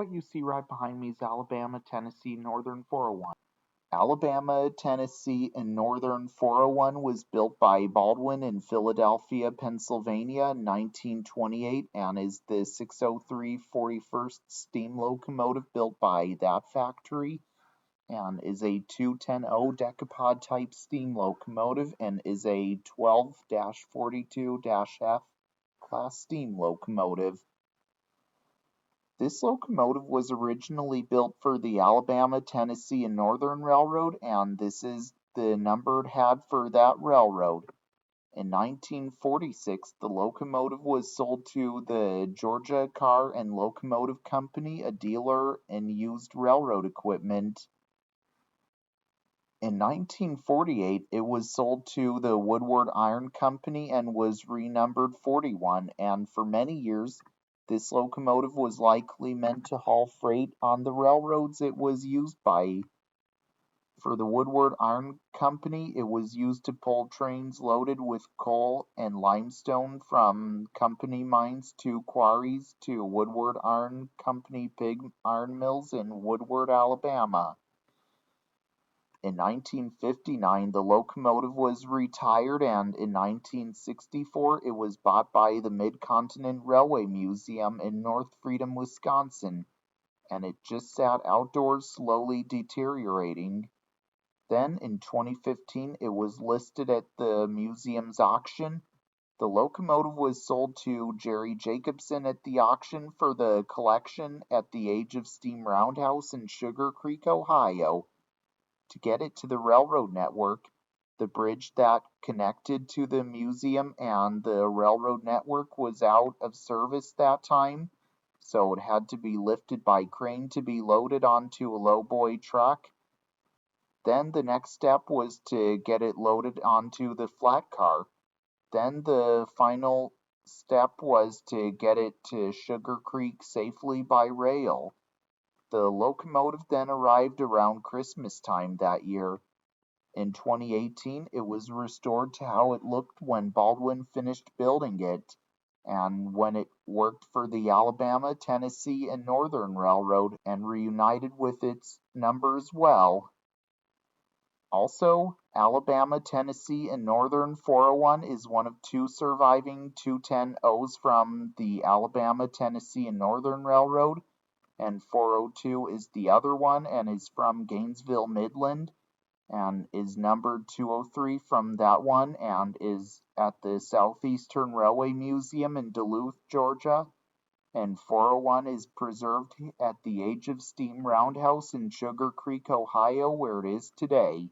what you see right behind me is Alabama, Tennessee, Northern 401. Alabama, Tennessee, and Northern 401 was built by Baldwin in Philadelphia, Pennsylvania in 1928 and is the 603 41st steam locomotive built by that factory and is a 210O decapod type steam locomotive and is a 12-42-F class steam locomotive. This locomotive was originally built for the Alabama, Tennessee, and Northern Railroad, and this is the number it had for that railroad. In 1946, the locomotive was sold to the Georgia Car and Locomotive Company, a dealer in used railroad equipment. In 1948, it was sold to the Woodward Iron Company and was renumbered 41, and for many years, this locomotive was likely meant to haul freight on the railroads it was used by. For the Woodward Iron Company, it was used to pull trains loaded with coal and limestone from company mines to quarries to Woodward Iron Company pig iron mills in Woodward, Alabama. In 1959, the locomotive was retired, and in 1964, it was bought by the Mid-Continent Railway Museum in North Freedom, Wisconsin, and it just sat outdoors slowly deteriorating. Then, in 2015, it was listed at the museum's auction. The locomotive was sold to Jerry Jacobson at the auction for the collection at the age of Steam Roundhouse in Sugarcreek, Ohio. To get it to the railroad network, the bridge that connected to the museum and the railroad network was out of service that time, so it had to be lifted by crane to be loaded onto a lowboy truck. Then the next step was to get it loaded onto the flat car. Then the final step was to get it to Sugarcreek safely by rail. The locomotive then arrived around Christmas time that year. In 2018, it was restored to how it looked when Baldwin finished building it, and when it worked for the Alabama, Tennessee, and Northern Railroad and reunited with its numbers well. Also, Alabama, Tennessee, and Northern 401 is one of two surviving 210Os from the Alabama, Tennessee, and Northern Railroad, and 402 is the other one and is from Gainesville, Midland, and is numbered 203 from that one and is at the Southeastern Railway Museum in Duluth, Georgia, and 401 is preserved at the Age of Steam Roundhouse in Sugarcreek, Ohio, where it is today.